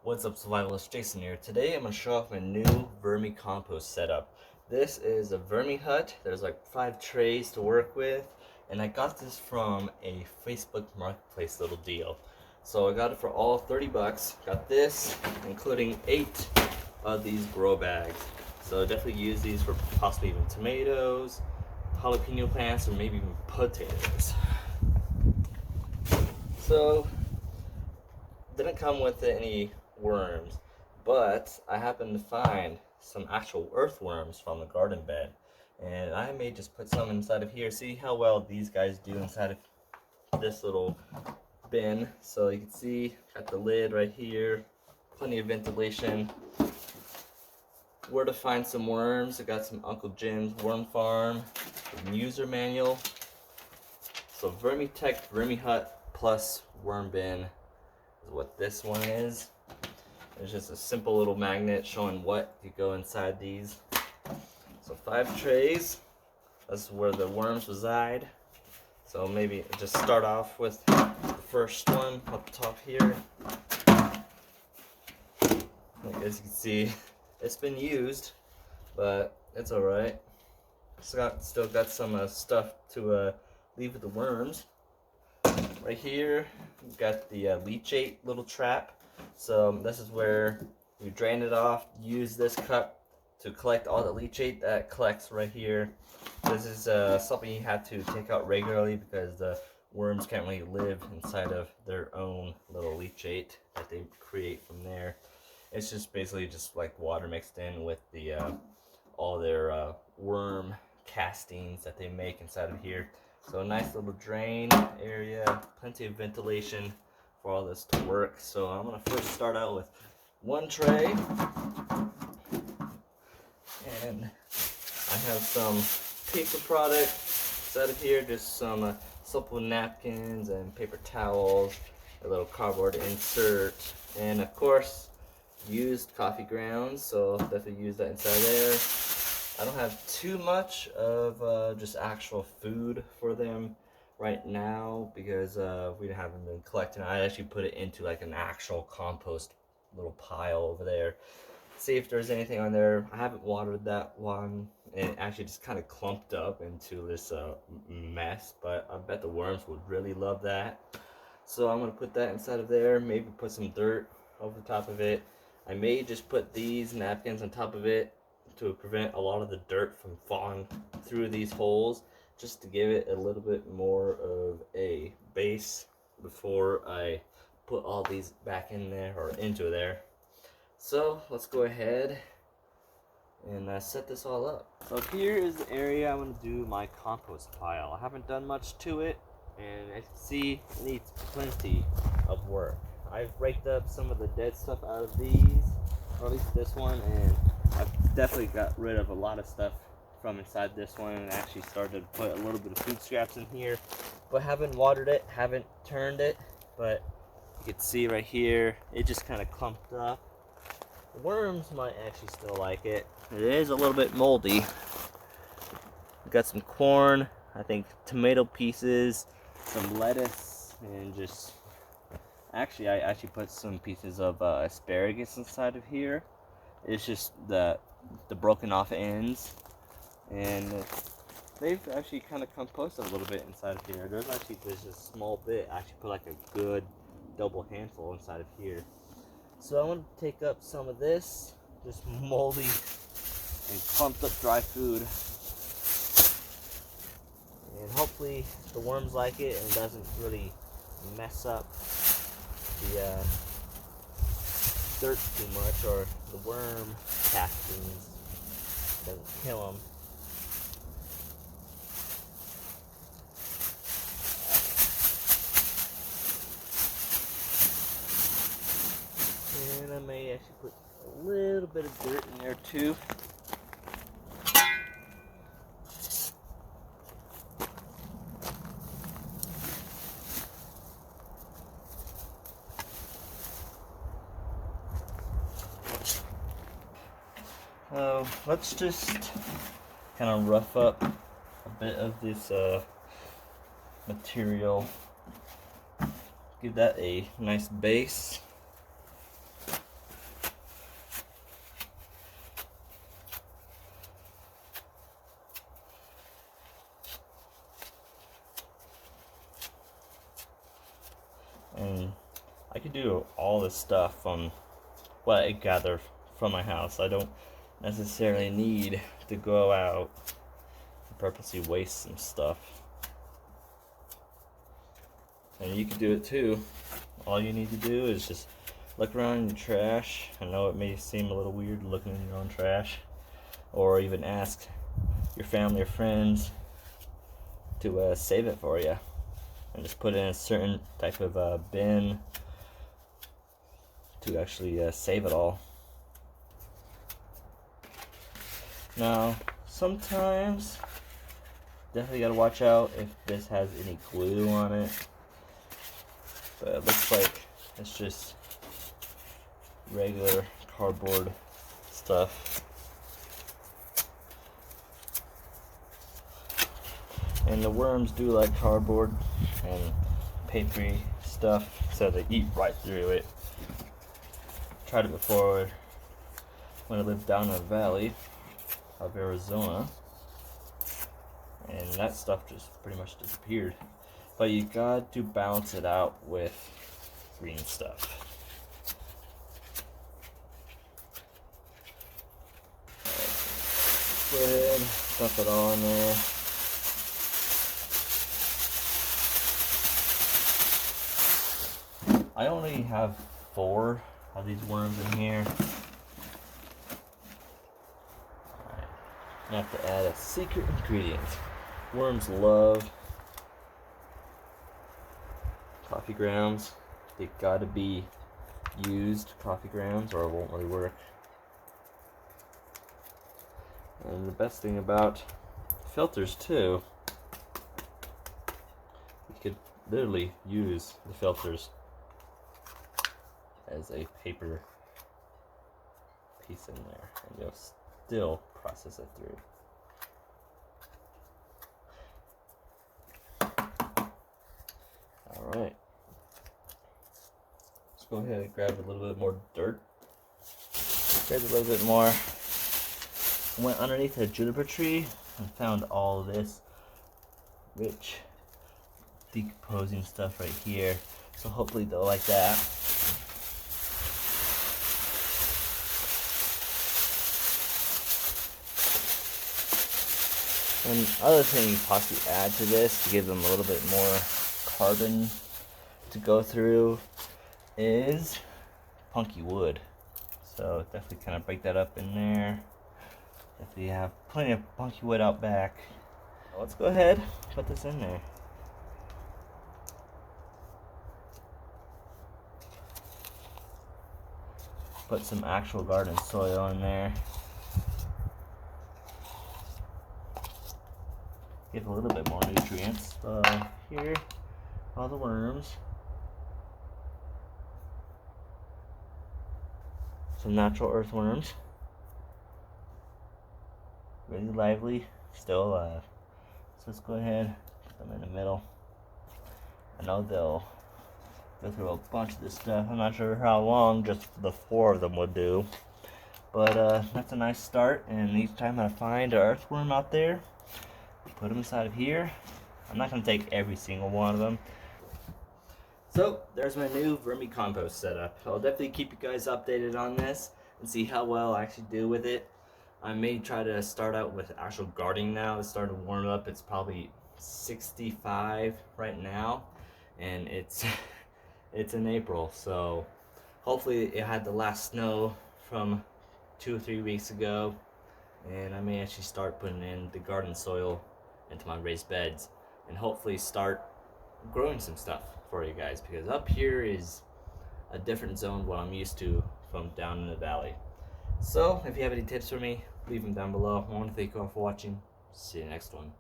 What's up, survivalist? Jason here. Today I'm going to show off my new Vermicompost setup. This is a Vermi hut. There's like 5 trays to work with, and I got this from a Facebook Marketplace little deal. So I got it for all 30 bucks. Got this, including 8 of these grow bags. So definitely use these for possibly even tomatoes, jalapeno plants, or maybe even potatoes. So didn't come with any worms, but I happened to find some actual earthworms from the garden bed, and I may just put some inside of here. See how well these guys do inside of this little bin. So you can see, got the lid right here, plenty of ventilation. Where to find some worms? I got some Uncle Jim's Worm Farm user manual. So VermiTek Vermihut Plus Worm bin is what this one is. It's just a simple little magnet showing what could go inside these. So 5 trays. That's where the worms reside. So maybe just start off with the first one up top here. As you can see, it's been used, but it's alright. Still got some stuff to leave with the worms. Right here, we've got the leachate little trap. So this is where you drain it off, use this cup to collect all the leachate that collects right here. This is something you have to take out regularly because the worms can't really live inside of their own little leachate that they create from there. It's just basically just like water mixed in with the all their worm castings that they make inside of here. So a nice little drain area, plenty of ventilation for all this to work. So I'm gonna first start out with 1 tray, and I have some paper products inside of here, just some simple napkins and paper towels, a little cardboard insert, and of course used coffee grounds, so definitely use that inside there. I don't have too much of just actual food for them right now because we haven't been collecting. I actually put it into like an actual compost little pile over there. See if there's anything on there. I haven't watered that one, and it actually just kind of clumped up into this mess, but I bet the worms would really love that. So I'm gonna put that inside of there, maybe put some dirt over the top of it. I may just put these napkins on top of it to prevent a lot of the dirt from falling through these holes, just to give it a little bit more of a base before I put all these back in there or into there. So let's go ahead and set this all up. So here is the area I'm going to do my compost pile. I haven't done much to it, and as you can see, it needs plenty of work. I've raked up some of the dead stuff out of these, or at least this one, and I've definitely got rid of a lot of stuff from inside this one, and actually started to put a little bit of food scraps in here, but haven't watered it, haven't turned it. But you can see right here, it just kind of clumped up. The worms might actually still like it. It is a little bit moldy. We've got some corn, I think tomato pieces, some lettuce, and just actually I actually put some pieces of asparagus inside of here. It's just the broken off ends, and they've actually kind of composted a little bit inside of here. There's a small bit. I actually put like a good double handful inside of here. So I'm going to take up some of this, just moldy and clumped up dry food, and hopefully the worms like it and doesn't really mess up the dirt too much, or the worm castings doesn't kill them. And I may actually put a little bit of dirt in there too. Let's just kind of rough up a bit of this material, give that a nice base. I could do all this stuff from what I gather from my house. I don't necessarily need to go out and purposely waste some stuff. And you can do it too. All you need to do is just look around in your trash. I know it may seem a little weird looking in your own trash, or even ask your family or friends to save it for you, and just put it in a certain type of bin to actually save it all. Now, sometimes definitely gotta watch out if this has any glue on it, but it looks like it's just regular cardboard stuff. And the worms do like cardboard and papery stuff, so they eat right through it. Tried it before when I lived down in the valley of Arizona, and that stuff just pretty much disappeared. But you got to balance it out with green stuff. Go ahead, stuff it all in there. I only have 4 of these worms in here. Alright, I have to add a secret ingredient. Worms love coffee grounds. They gotta be used coffee grounds or it won't really work. And the best thing about filters too, you could literally use the filters as a paper piece in there, and you'll still process it through. Alright, let's go ahead and grab a little bit more dirt. Grab a little bit more. Went underneath a juniper tree and found all this rich decomposing stuff right here, so hopefully they'll like that. And other thing you possibly add to this to give them a little bit more carbon to go through is punky wood. So definitely kind of break that up in there. Definitely have plenty of punky wood out back. Let's go ahead, put this in there. Put some actual garden soil in there. Give a little bit more nutrients. So here, all the worms. Some natural earthworms. Really lively, still alive. So let's go ahead, put them in the middle. I know they'll go through a bunch of this stuff. I'm not sure how long just the 4 of them would do. But that's a nice start, and each time I find an earthworm out there, put them inside of here. I'm not going to take every single one of them. So there's my new Vermicompost setup. I'll definitely keep you guys updated on this and see how well I actually do with it. I may try to start out with actual gardening now. It's starting to warm up. It's probably 65 right now, and it's in April, so hopefully it had the last snow from 2 or 3 weeks ago, and I may actually start putting in the garden soil into my raised beds and hopefully start growing some stuff for you guys, because up here is a different zone what I'm used to from down in the valley. So if you have any tips for me, leave them down below. I want to thank you all for watching. See you next one.